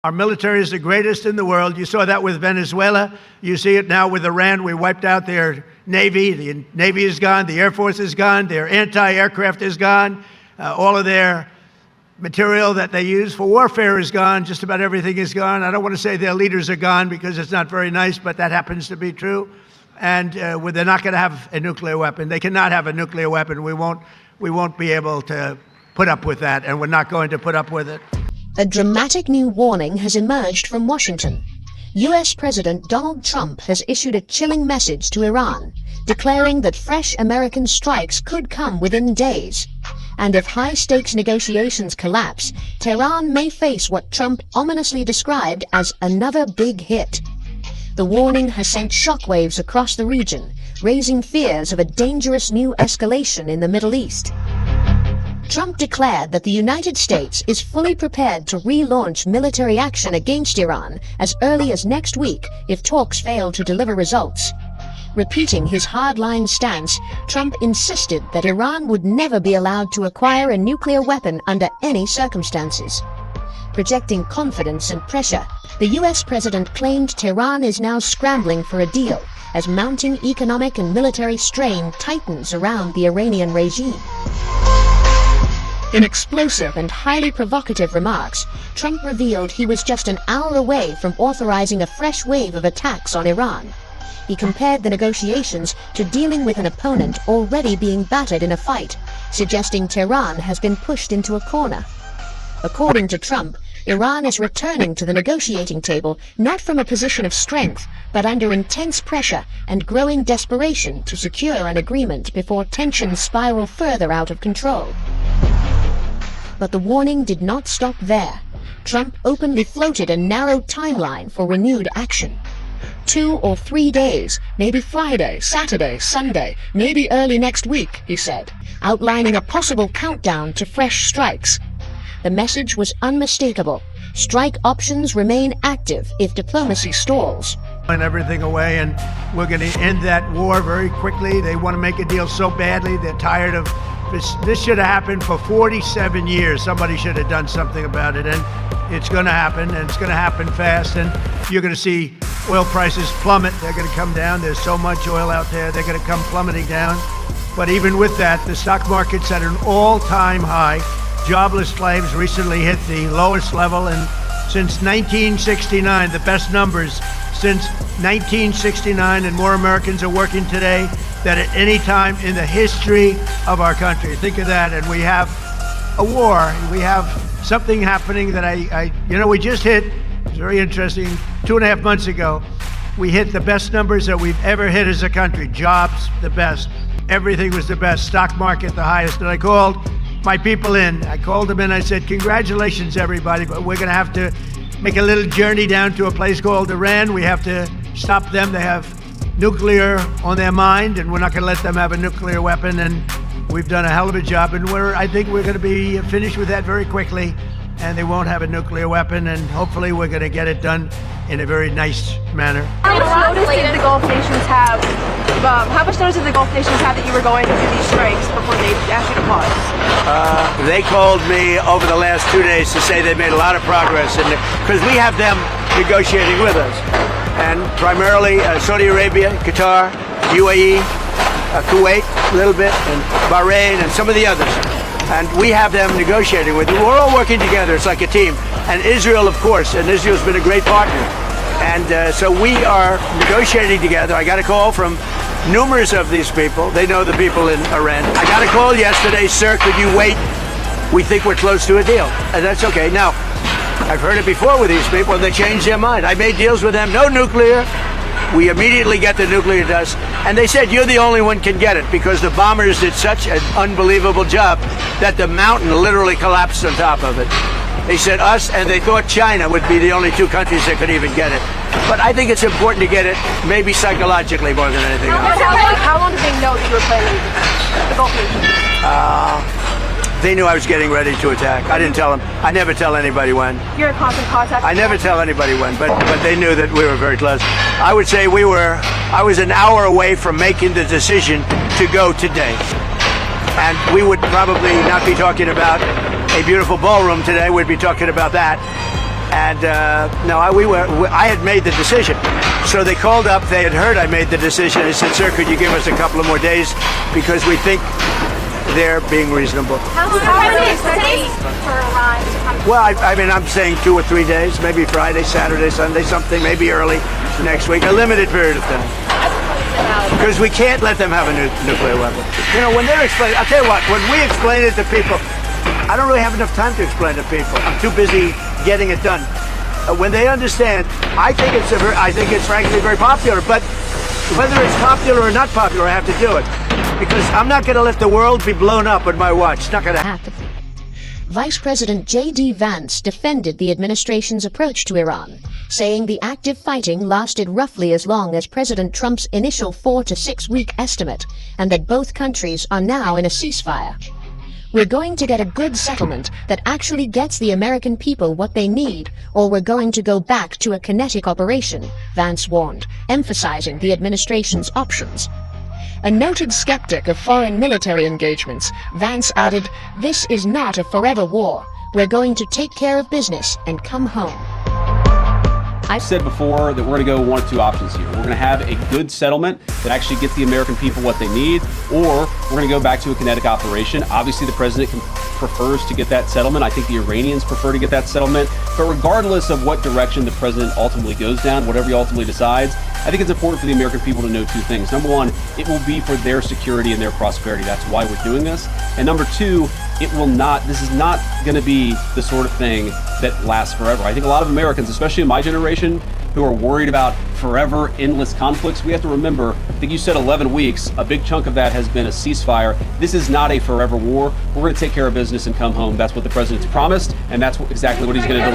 Our military is the greatest in the world. You saw that with Venezuela. You see it now with Iran. We wiped out their Navy. The Navy is gone. The Air Force is gone. Their anti-aircraft is gone. All of their material that they use for warfare is gone. Just about everything is gone. I don't want to say their leaders are gone because it's not very nice, but that happens to be true. And they're not going to have a nuclear weapon. They cannot have a nuclear weapon. We won't be able to put up with that, and we're not going to put up with it. A dramatic new warning has emerged from Washington. U.S. President Donald Trump has issued a chilling message to Iran, declaring that fresh American strikes could come within days. And if high-stakes negotiations collapse, Tehran may face what Trump ominously described as another big hit. The warning has sent shockwaves across the region, raising fears of a dangerous new escalation in the Middle East. Trump declared that the United States is fully prepared to relaunch military action against Iran as early as next week if talks fail to deliver results. Repeating his hardline stance, Trump insisted that Iran would never be allowed to acquire a nuclear weapon under any circumstances. Projecting confidence and pressure, the U.S. president claimed Tehran is now scrambling for a deal as mounting economic and military strain tightens around the Iranian regime. In explosive and highly provocative remarks, Trump revealed he was just an hour away from authorizing a fresh wave of attacks on Iran. He compared the negotiations to dealing with an opponent already being battered in a fight, suggesting Tehran has been pushed into a corner. According to Trump, Iran is returning to the negotiating table not from a position of strength, but under intense pressure and growing desperation to secure an agreement before tensions spiral further out of control. But the warning did not stop there. Trump openly floated a narrow timeline for renewed action. 2 or 3 days, maybe Friday, Saturday, Sunday, maybe early next week, he said, outlining a possible countdown to fresh strikes. The message was unmistakable. Strike options remain active if diplomacy stalls. And everything away, and we're going to end that war very quickly. They want to make a deal so badly. They're tired of this. This should have happened for 47 years. Somebody should have done something about it, and it's going to happen, and it's going to happen fast, and you're going to see oil prices plummet. They're going to come down. There's so much oil out there. They're going to come plummeting down. But even with that, the stock market's at an all-time high. Jobless claims recently hit the lowest level since 1969, the best numbers since 1969, and more Americans are working today than at any time in the history of our country. Think of that. And we have a war. We have something happening that we just hit. It's very interesting. 2.5 months ago, we hit the best numbers that we've ever hit as a country. Jobs, the best. Everything was the best. Stock market, the highest. And I called my people in. I called them in. I said, congratulations, everybody, but we're going to have to make a little journey down to a place called Iran. We have to stop them. They have nuclear on their mind, and we're not going to let them have a nuclear weapon. And we've done a hell of a job, and I think we're going to be finished with that very quickly, and they won't have a nuclear weapon, and hopefully we're going to get it done in a very nice manner. How much notice did the Gulf nations have? How much notice did the Gulf nations have that you were going to do these strikes before they asked you to pause? They called me over the last 2 days to say they made a lot of progress, because we have them negotiating with us, and primarily Saudi Arabia, Qatar, UAE, Kuwait, a little bit, and Bahrain, and some of the others. And we have them negotiating with them. We're all working together. It's like a team. And Israel, of course, and Israel's been a great partner. And so we are negotiating together. I got a call from numerous of these people. They know the people in Iran. I got a call yesterday, sir, could you wait? We think we're close to a deal. And that's okay. Now, I've heard it before with these people, and they changed their mind. I made deals with them, no nuclear. We immediately get the nuclear dust. And they said, you're the only one can get it, because the bombers did such an unbelievable job that the mountain literally collapsed on top of it. They said us, and they thought China would be the only 2 countries that could even get it. But I think it's important to get it, maybe psychologically more than anything else. How long did they know that you were planning the Gulf nations? They knew I was getting ready to attack. I didn't tell them. I never tell anybody when. You're in constant contact? I never tell anybody when, but they knew that we were very close. I would say I was an hour away from making the decision to go today. And we would probably not be talking about a beautiful ballroom today. We'd be talking about that. And I had made the decision. So they called up, they had heard I made the decision. They said, sir, could you give us a couple of more days? Because we think they're being reasonable. How many days for Iran to come? Well, I mean, I'm saying 2 or 3 days, maybe Friday, Saturday, Sunday, something, maybe early next week, a limited period of time. Because we can't let them have a nuclear weapon. You know, when they're explaining, I'll tell you what, when we explain it to people, I don't really have enough time to explain to people. I'm too busy getting it done. When they understand, I think it's frankly very popular, but whether it's popular or not popular, I have to do it. Because I'm not going to let the world be blown up on my watch. It's not going to happen. Vice President J.D. Vance defended the administration's approach to Iran, saying the active fighting lasted roughly as long as President Trump's initial 4 to 6 week estimate, and that both countries are now in a ceasefire. We're going to get a good settlement that actually gets the American people what they need, or we're going to go back to a kinetic operation, Vance warned, emphasizing the administration's options. A noted skeptic of foreign military engagements, Vance added, "This is not a forever war. We're going to take care of business and come home." I've said before that we're going to go one of two options here. We're going to have a good settlement that actually gets the American people what they need, or we're going to go back to a kinetic operation. Obviously, the president prefers to get that settlement. I think the Iranians prefer to get that settlement. But regardless of what direction the president ultimately goes down, whatever he ultimately decides, I think it's important for the American people to know two things. Number one, it will be for their security and their prosperity. That's why we're doing this. And number two, this is not going to be the sort of thing that lasts forever. I think a lot of Americans, especially in my generation, who are worried about forever, endless conflicts, we have to remember, I think you said 11 weeks, a big chunk of that has been a ceasefire. This is not a forever war. We're going to take care of business and come home. That's what the president's promised, and that's exactly what he's going to do.